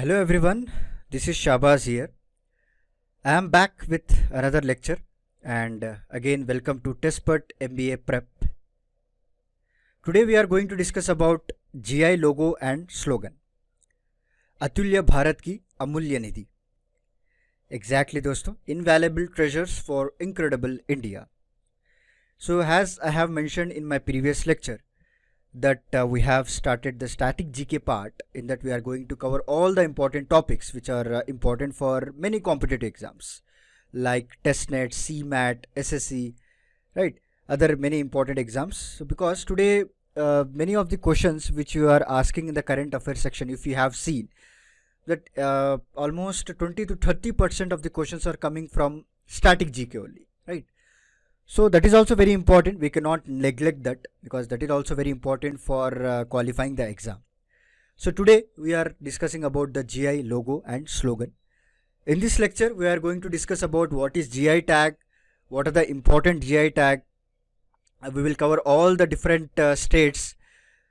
Hello everyone, this is Shabaz here. I am back with another lecture and again welcome to Testpert MBA Prep. Today we are going to discuss about GI logo and slogan. अतुल्य भारत की अमूल्य निधि. Exactly दोस्तों, invaluable treasures for incredible India. So as I have mentioned in my previous lecture, that we have started the static GK part, in that we are going to cover all the important topics which are important for many competitive exams like testnet, CMAT, SSC, right, other many important exams. So because today many of the questions which you are asking in the current affairs section, if you have seen that almost 20 to 30% of the questions are coming from static GK only, right? So that is also very important. We cannot neglect that because that is also very important for qualifying the exam. So today we are discussing about the GI logo and slogan. In this lecture, we are going to discuss about what is GI tag, what are the important GI tag. We will cover all the different states,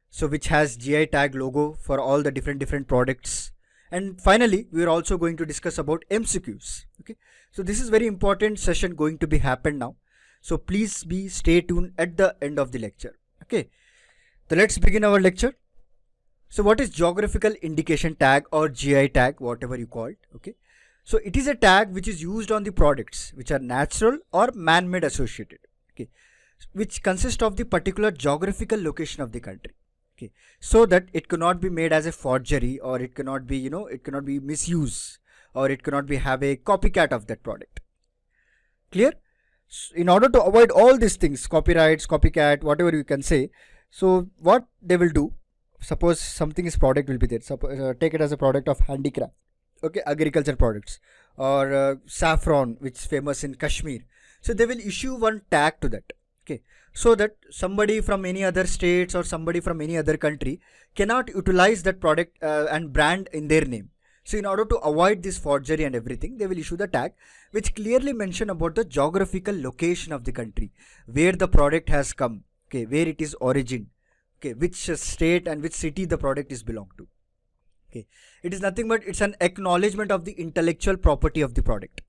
so which has GI tag logo for all the different products. And finally, we are also going to discuss about MCQs. Okay, so this is very important session going to be happen now. So please stay tuned at the end of the lecture. Okay, so let's begin our lecture. So what is geographical indication tag or GI tag, whatever you call it? Okay, so it is a tag which is used on the products which are natural or man-made associated. Okay, which consist of the particular geographical location of the country. Okay, so that it cannot be made as a forgery, or it cannot be, it cannot be misused, or it cannot be have a copycat of that product. Clear? In order to avoid all these things, copyrights, copycat, whatever you can say, so what they will do, suppose something is product will be there, suppose take it as a product of handicraft, okay, agriculture products, or saffron, which is famous in Kashmir. So they will issue one tag to that, okay, so that somebody from any other states or somebody from any other country cannot utilize that product and brand in their name. So in order to avoid this forgery and everything, they will issue the tag which clearly mention about the geographical location of the country, where the product has come, okay, where it is origin, okay, which state and which city the product is belong to. Okay, it is nothing but it's an acknowledgement of the intellectual property of the product.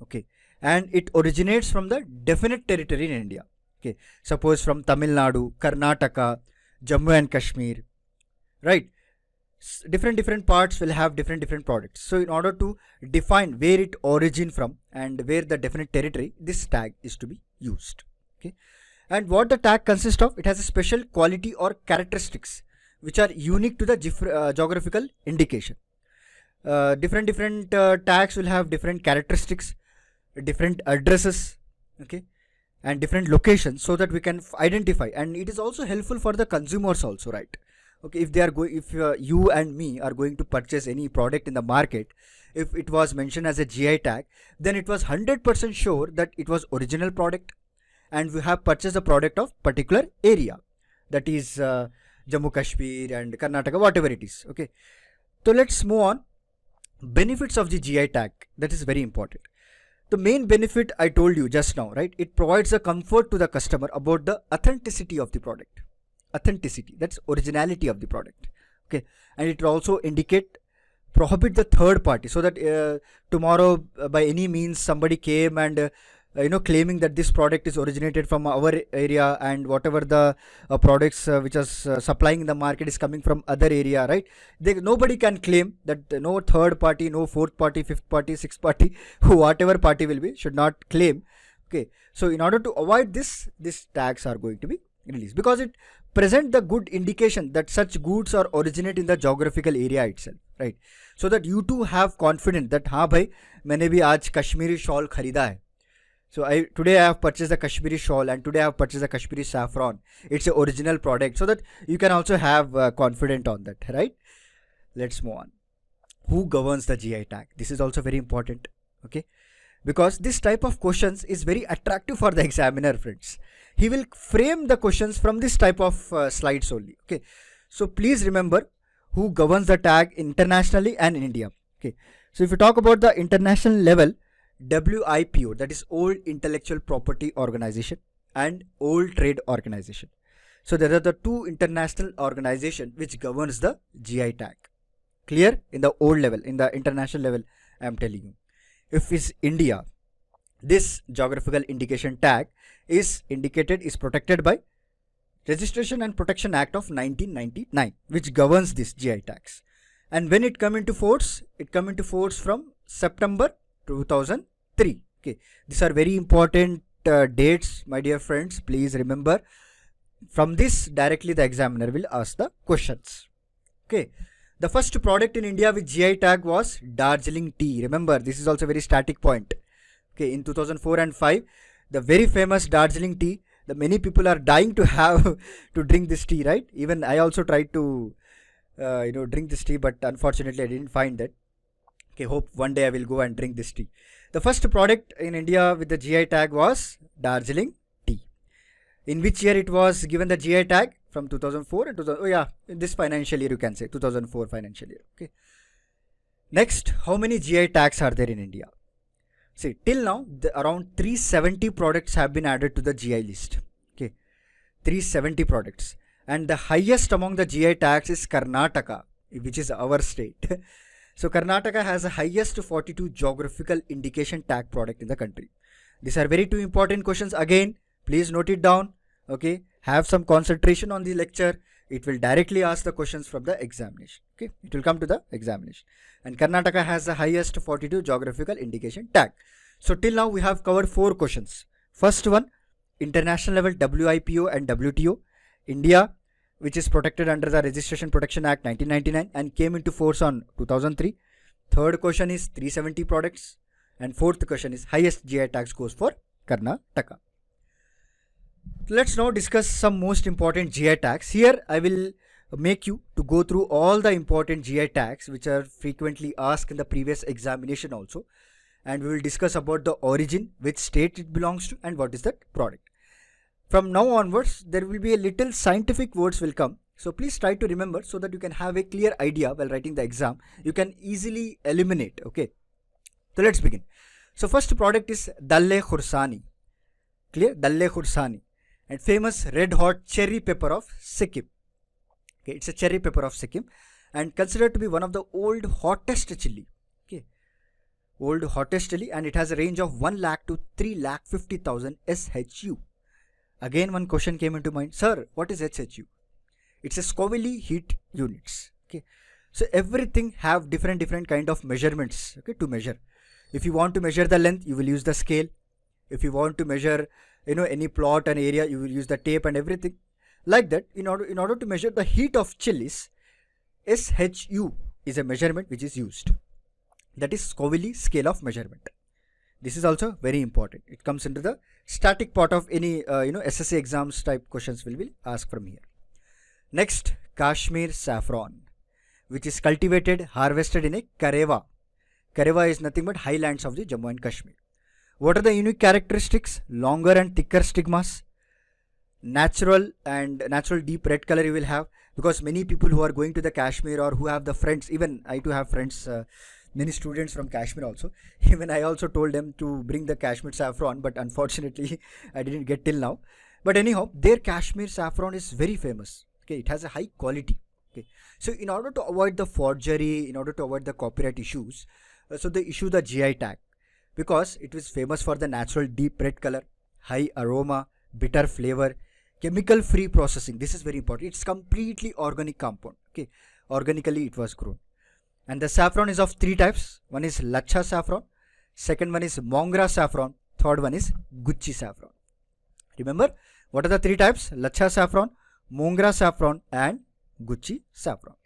Okay, and it originates from the definite territory in India. Okay, suppose from Tamil Nadu, Karnataka, Jammu and Kashmir, right? Different parts will have different products. So in order to define where it origin from and where the definite territory, this tag is to be used. Okay, and what the tag consists of, it has a special quality or characteristics which are unique to the geographical indication. Different tags will have different characteristics, different addresses, okay, and different locations, so that we can identify, and it is also helpful for the consumers also, right? Okay, if they are going, if you and me are going to purchase any product in the market, if it was mentioned as a GI tag, then it was 100% sure that it was original product, and we have purchased a product of particular area, that is Jammu Kashmir and Karnataka, whatever it is. Okay, so let's move on. Benefits of the GI tag, that is very important. The main benefit I told you just now, right? It provides a comfort to the customer about the authenticity of the product. Authenticity, that's originality of the product. Okay, and it also prohibit the third party, so that tomorrow by any means somebody came and claiming that this product is originated from our area, and whatever the products which are supplying in the market is coming from other area, right? Nobody can claim that. No third party, no fourth party, fifth party, sixth party, whatever party will be, should not claim. Okay, so in order to avoid this, these tags are going to be released, because it present the good indication that such goods are originate in the geographical area itself, right? So that you too have confidence that हाँ भाई मैंने भी आज Kashmiri shawl खरीदा है. So today I have purchased a Kashmiri shawl, and today I have purchased a Kashmiri saffron. It's an original product, so that you can also have confidence on that, right? Let's move on. Who governs the GI tag? This is also very important. Okay, because this type of questions is very attractive for the examiner, friends. He will frame the questions from this type of slides only. Okay, so please remember who governs the tag internationally and in India. Okay, so if you talk about the international level, WIPO, that is World Intellectual Property Organization, and World Trade Organization. So there are the two international organizations which governs the GI tag. Clear? In the old level, in the international level, I am telling you. If it's India, this geographical indication tag is protected by Registration and Protection Act of 1999, which governs this GI tags. And when it come into force from September 2003. Okay, these are very important dates, my dear friends. Please remember, from this directly the examiner will ask the questions. Okay, the first product in India with GI tag was Darjeeling tea. Remember, this is also a very static point. Okay, in 2004 and 5, the very famous Darjeeling tea, the many people are dying to have to drink this tea, right? Even I also tried to drink this tea, but unfortunately I didn't find that. Okay, hope one day I will go and drink this tea. The first product in India with the GI tag was Darjeeling tea. In which year it was given the GI tag? From 2004 and 2000. Oh yeah, in this financial year you can say 2004 financial year. Okay. Next, how many GI tags are there in India? See, till now, around 370 products have been added to the GI list. Okay, 370 products. And the highest among the GI tags is Karnataka, which is our state. So, Karnataka has the highest 42 geographical indication tag product in the country. These are very two important questions. Again, please note it down. Okay, have some concentration on the lecture. It will directly ask the questions from the examination. Okay, it will come to the examination. And Karnataka has the highest 42 geographical indication tag. So till now we have covered 4 questions. First one, international level WIPO and WTO. India, which is protected under the Registration Protection Act 1999 and came into force on 2003. Third question is 370 products. And fourth question is highest GI tag scores for Karnataka. Let's now discuss some most important GI tags. Here I will make you to go through all the important GI tags which are frequently asked in the previous examination also, and we will discuss about the origin, which state it belongs to, and what is that product. From now onwards there will be a little scientific words will come, so please try to remember so that you can have a clear idea while writing the exam. You can easily eliminate. Okay, so let's begin. So first product is Dalle Khursani. Clear? Dalle Khursani. And famous red hot cherry pepper of Sikkim. Okay, it's a cherry pepper of Sikkim and considered to be one of the old hottest chili. Okay, old hottest chili, and it has a range of 1 lakh to 3,50,000 SHU. Again, one question came into mind, sir, what is SHU? It's a Scoville heat units. Okay, so everything have different kind of measurements. Okay, to measure. If you want to measure the length, you will use the scale. If you want to measure any plot and area, you will use the tape and everything. Like that, in order to measure the heat of chilies, SHU is a measurement which is used. That is Scoville scale of measurement. This is also very important. It comes into the static part of any SSC exams type questions will be asked from here. Next, Kashmir saffron, which is cultivated, harvested in a Karewa. Karewa is nothing but highlands of the Jammu and Kashmir. What are the unique characteristics? Longer and thicker stigmas, natural deep red color you will have, because many people who are going to the Kashmir or who have the friends, even I too have friends, many students from Kashmir also. Even I also told them to bring the Kashmir saffron, but unfortunately I didn't get till now. But anyhow, their Kashmir saffron is very famous. Okay, it has a high quality. Okay, so in order to avoid the forgery, in order to avoid the copyright issues, so they issue the GI tag, because it is famous for the natural deep red color, high aroma, bitter flavor, chemical free processing. This is very important. It's completely organic compound. Okay, organically it was grown. And the saffron is of 3 types. One is Lacha saffron, second one is Mongra saffron, third one is Gucci saffron. Remember, what are the 3 types? Lacha saffron, Mongra saffron and Gucci saffron.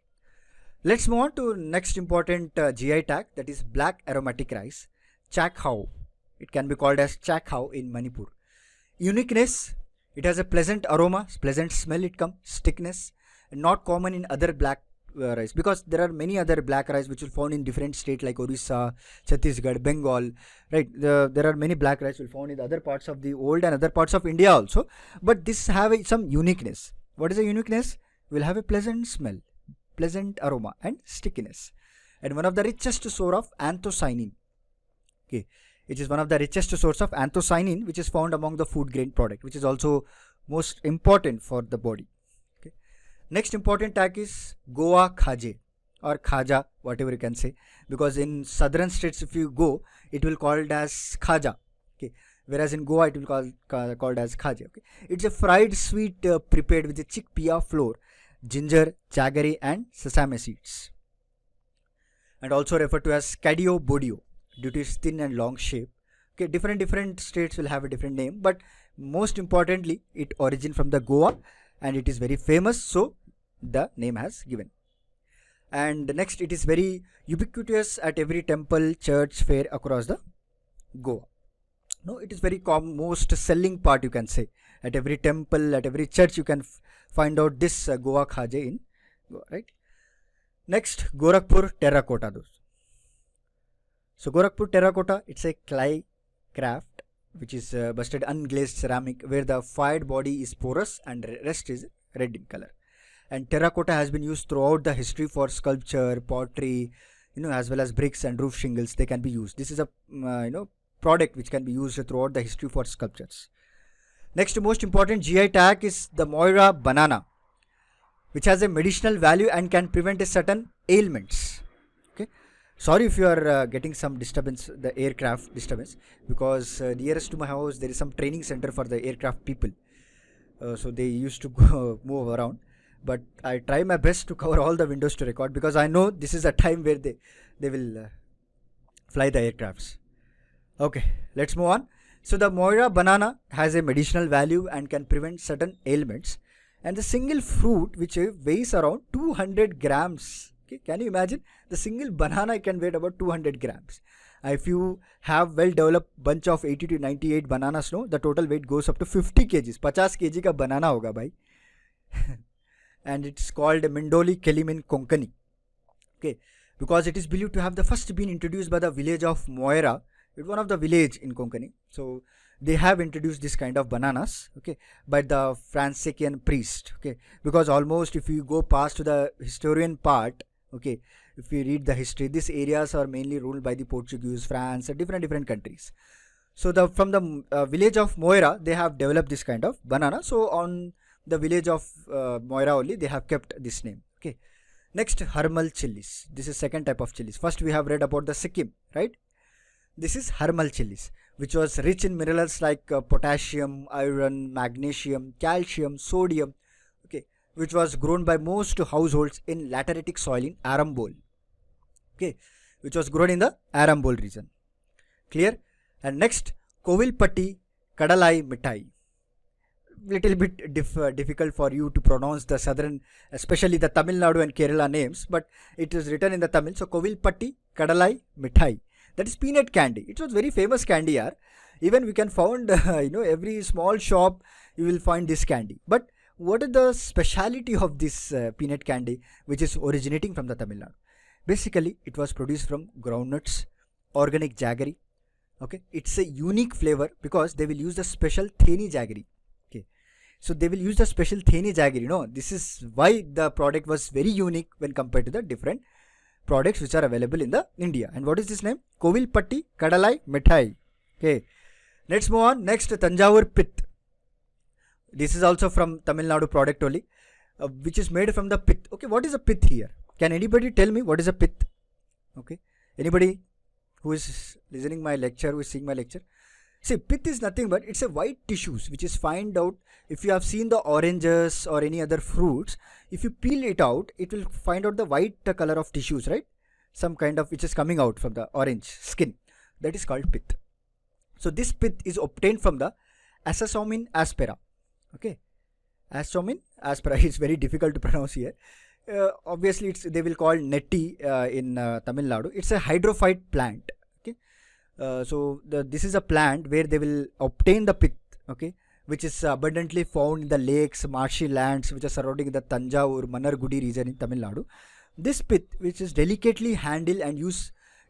Let's move on to next important GI tag, that is black aromatic rice, Chakhao. It can be called as Chakhao in Manipur. Uniqueness, it has a pleasant aroma, pleasant smell, it comes, stickness, not common in other black rice, because there are many other black rice which will found in different states like Orissa, Chhattisgarh, Bengal, right? There are many black rice will found in other parts of the old and other parts of India also, but this have some uniqueness. What is the uniqueness? Will have a pleasant smell, pleasant aroma and stickiness, and one of the richest source of anthocyanin. Okay, it is one of the richest source of anthocyanin which is found among the food grain product, which is also most important for the body. Okay, next important tag is Goa Khaje. or khaja, whatever you can say, because in southern states if you go, it will called as khaja. Okay, whereas in Goa it will called as khaja. Okay, it's a fried sweet prepared with a chickpea flour, ginger, jaggery, and sesame seeds, and also referred to as cadio bodio due to its thin and long shape. Okay, different states will have a different name, but most importantly, it origin from the Goa, and it is very famous, so the name has given. And next, it is very ubiquitous at every temple, church, fair across the Goa. No, it is very most selling part, you can say. At every temple, at every church, you can find out this Goa Khaje in Goa, right? Next, Gorakhpur terracotta. So Gorakhpur terracotta, it's a clay craft which is busted unglazed ceramic where the fired body is porous and rest is red in color. And terracotta has been used throughout the history for sculpture, pottery, as well as bricks and roof shingles. They can be used. This is a product which can be used throughout the history for sculptures. Next most important GI tag is the Moira banana, which has a medicinal value and can prevent a certain ailments. Okay, sorry if you are getting some disturbance, the aircraft disturbance, because nearest to my house there is some training center for the aircraft people, so they used to go move around, but I try my best to cover all the windows to record, because I know this is a time where they will fly the aircrafts. Okay, let's move on. So the Moira banana has a medicinal value and can prevent certain ailments, and the single fruit which weighs around 200 grams. Okay, can you imagine? The single banana can weigh about 200 grams. If you have well developed bunch of 80 to 98 bananas, no, the total weight goes up to 50 kgs. 50 kg ka banana hoga bhai. And it's called Mindoli Kelimin Konkani. Okay, because it is believed to have the first been introduced by the village of Moira. It's one of the village in Konkani. So they have introduced this kind of bananas, okay, by the Franciscan priest. Okay, because almost if you go past to the historian part, okay, if you read the history, these areas are mainly ruled by the Portuguese, France, and different countries. So from the village of Moira, they have developed this kind of banana. So on the village of Moira only, they have kept this name. Okay, next, Harmal chilies. This is second type of chilies. First we have read about the Sikkim, right? This is Harmal chilies, which was rich in minerals like potassium, iron, magnesium, calcium, sodium, okay, which was grown by most households in lateritic soil in Arambol, okay, which was grown in the Arambol region. Clear? And next, Kovilpatti Kadalai Mithai. Little bit difficult for you to pronounce the southern, especially the Tamil Nadu and Kerala names, but it is written in the Tamil. So Kovilpatti Kadalai Mithai. That is peanut candy. It was very famous candy, yaar. Even we can found, every small shop you will find this candy. But what is the speciality of this peanut candy, which is originating from the Tamil Nadu? Basically, it was produced from groundnuts, organic jaggery. Okay, it's a unique flavor because they will use the special theni jaggery. Okay, so they will use the special theni jaggery. This is why the product was very unique when compared to the different products which are available in the India. And what is this name? Kovilpatti Kadalai Mithai. Okay, let's move on. Next, Tanjavur Pith. This is also from Tamil Nadu product only, which is made from the pith. Okay, what is a pith here? Can anybody tell me what is a pith? Okay, anybody who is listening my lecture, who is seeing my lecture? See, pith is nothing but it's a white tissues which is find out. If you have seen the oranges or any other fruits, if you peel it out, it will find out the white color of tissues, right? Some kind of which is coming out from the orange skin. That is called pith. So this pith is obtained from the Assasomin aspera. Okay, Assasomin aspera is very difficult to pronounce here. Obviously, they will call neti in Tamil Nadu. It's a hydrophyte plant. Okay, so this is a plant where they will obtain the pith. Okay, which is abundantly found in the lakes, marshy lands which are surrounding the Tanjavur, Manargudi region in Tamil Nadu. This pith, which is delicately handled and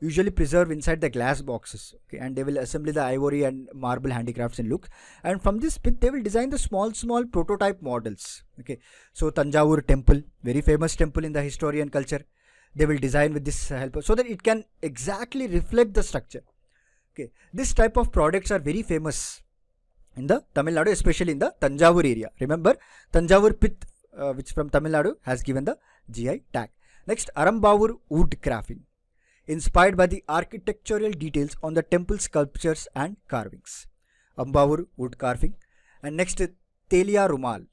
usually preserved inside the glass boxes, okay, and they will assemble the ivory and marble handicrafts in look. And from this pith, they will design the small prototype models. Okay, so Tanjavur temple, very famous temple in the historian culture, they will design with this help so that it can exactly reflect the structure. Okay, this type of products are very famous in the Tamil Nadu, especially in the Tanjavur area. Remember, Tanjavur pith, which from Tamil Nadu has given the GI tag. Next, Arambavur wood carving, inspired by the architectural details on the temple sculptures and carvings. Ambavur wood carving. And next, Telia Rumal.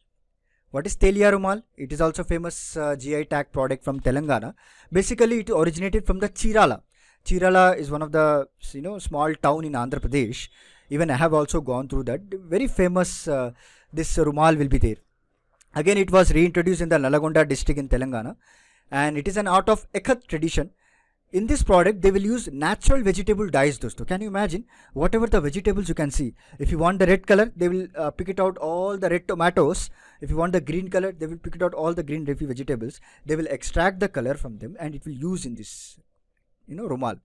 What is Telia Rumal? It is also famous GI tag product from Telangana. Basically, it originated from the Chirala. Chirala is one of the small town in Andhra Pradesh. Even I have also gone through that. Very famous. This Rumal will be there. Again, it was reintroduced in the Nalagonda district in Telangana, and it is an art of Ekhat tradition. In this product, they will use natural vegetable dyes, dosto. Can you imagine? Whatever the vegetables you can see. If you want the red color, they will pick it out all the red tomatoes. If you want the green color, they will pick it out all the green leafy vegetables. They will extract the color from them, and it will use in this, rumal.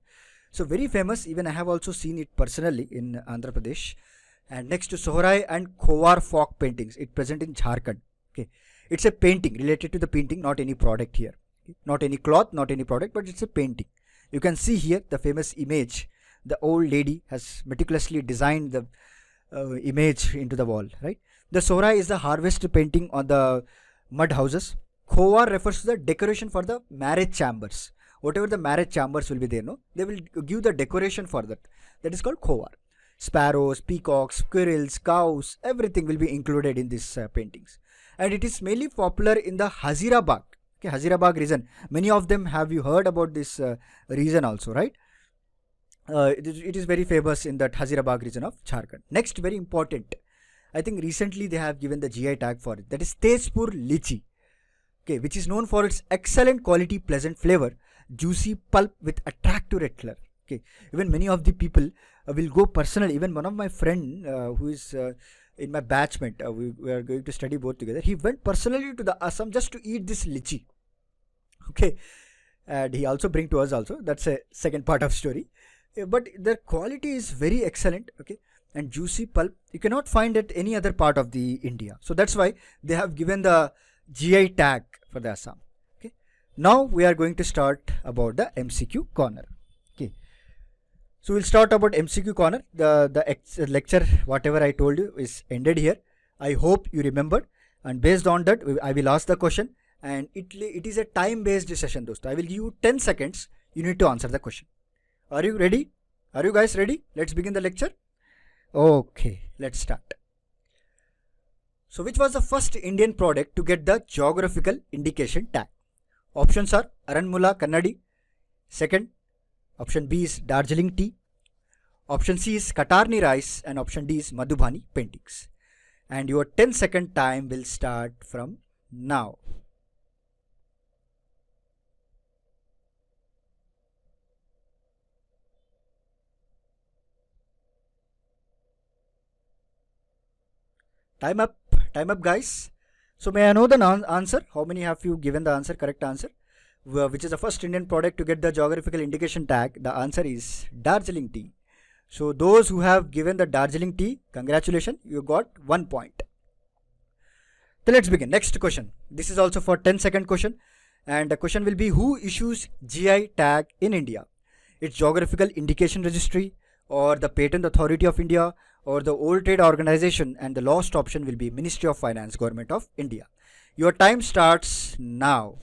So very famous. Even I have also seen it personally in Andhra Pradesh. And next to Sohrai and Khowar folk paintings. It present in Jharkhand. Okay, it's a painting related to the painting, not any product here. Okay? Not any cloth, not any product, but it's a painting. You can see here the famous image. The old lady has meticulously designed the image into the wall, right? The Sohrai is the harvest painting on the mud houses. Khowar refers to the decoration for the marriage chambers. Whatever the marriage chambers will be there, no, they will give the decoration for that. That is called Khowar. Sparrows, peacocks, squirrels, cows, everything will be included in these paintings. And it is mainly popular in the Hazirabad. Okay, Hazirabad region. Many of them have you heard about this region also, right? It is very famous in that Hazirabad region of Jharkhand. Next, very important. I think recently they have given the GI tag for it. That is Tezpur Lychee. Okay, which is known for its excellent quality, pleasant flavor, juicy pulp with attractive red color. Okay, even many of the people will go personally. Even one of my friend who is in my batchmate, we are going to study both together. He went personally to the Assam just to eat this lychee. Okay, and he also bring to us also. That's a second part of story. But their quality is very excellent. Okay, and juicy pulp you cannot find at any other part of the India. So that's why they have given the GI tag for the Assam. Okay, now we are going to start about the MCQ corner. Okay, so we'll start about MCQ corner. The lecture, whatever I told you, is ended here. I hope you remembered, and based on that, I will ask the question, and it is a time-based session, dosto. I will give you 10 seconds. You need to answer the question. Are you ready? Are you guys ready? Let's begin the lecture. Okay, let's start. So, which was the first Indian product to get the geographical indication tag? Options are Aranmula Kannadi. Second, option B is Darjeeling tea. Option C is Katarni rice, and option D is Madhubani paintings. And your 10-second time will start from now. Time up guys. So may I know the answer? How many have you given the answer, correct answer? Which is the first Indian product to get the geographical indication tag? The answer is Darjeeling tea. So those who have given the Darjeeling tea, congratulations, you got 1 point. So let's begin. Next question. This is also for 10-second question. And the question will be, who issues GI tag in India? It's Geographical Indication Registry, or the Patent Authority of India, or the World Trade Organization, and the last option will be Ministry of Finance, Government of India. Your time starts now.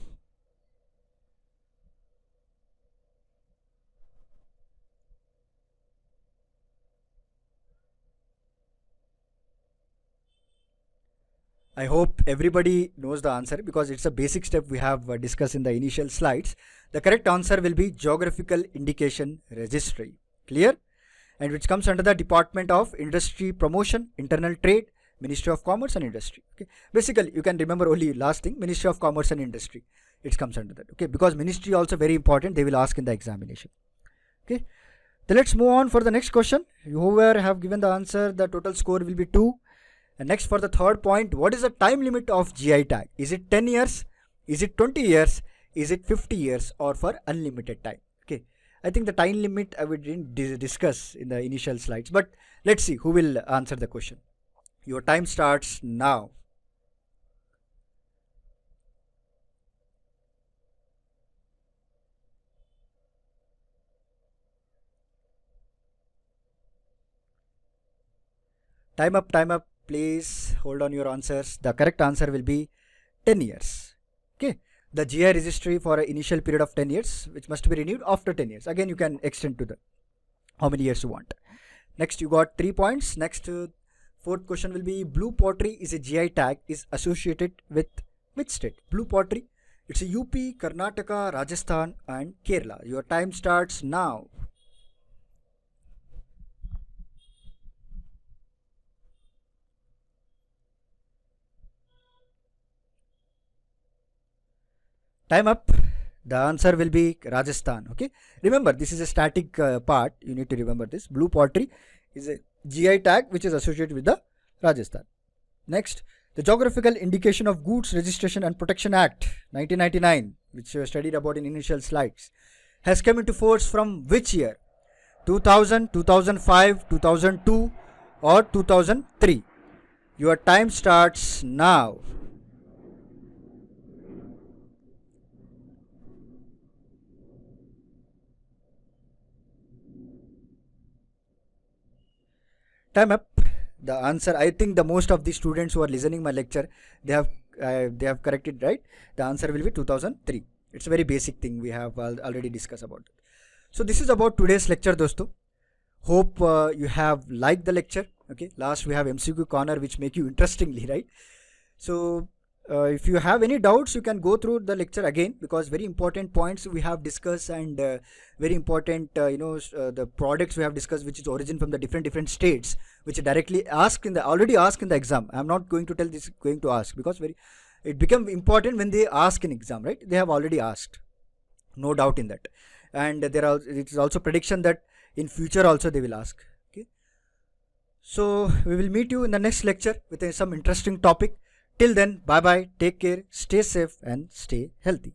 I hope everybody knows the answer because it's a basic step we have discussed in the initial slides. The correct answer will be Geographical Indication Registry. Clear? And which comes under the Department of Industry Promotion, Internal Trade, Ministry of Commerce and Industry. Okay. Basically, you can remember only last thing, Ministry of Commerce and Industry. It comes under that. Okay, because ministry also very important. They will ask in the examination. Okay. Then let's move on for the next question. Whoever have given the answer, the total score will be 2. And next for the third point, what is the time limit of GI tag? Is it 10 years? Is it 20 years? Is it 50 years or for unlimited time? Okay. I think the time limit I didn't discuss in the initial slides, but let's see who will answer the question. Your time starts now. Time up. Please hold on your answers. The correct answer will be 10 years. Okay. the GI registry for an initial period of 10 years, which must be renewed after 10 years. Again, you can extend to the how many years you want. Next, you got 3 points. Next, fourth question will be blue pottery is a GI tag is associated with which state? Blue pottery, it's a UP, Karnataka, Rajasthan and Kerala. Your time starts now. Time up. The answer will be Rajasthan. Okay. Remember, this is a static part. You need to remember this. Blue pottery is a GI tag which is associated with the Rajasthan. Next, the Geographical Indication of Goods Registration and Protection Act 1999, which we studied about in initial slides, has come into force from which year? 2000, 2005, 2002 or 2003? Your time starts now. Time up. The answer, I think the most of the students who are listening my lecture, they have corrected, right? The answer will be 2003. It's a very basic thing we have already discussed about it. So this is about today's lecture, dosto. Hope you have liked the lecture. Okay, last we have MCQ corner which make you interestingly, right? So if you have any doubts, you can go through the lecture again, because very important points we have discussed, and very important the products we have discussed, which is origin from the different states, which are directly asked in the already asked in the exam. I am not going to tell this going to ask, because it become important when they ask in exam, right? They have already asked, no doubt in that. And it is also prediction that in future also they will ask. Okay, so we will meet you in the next lecture with some interesting topic. Till then, bye bye, take care, stay safe and stay healthy.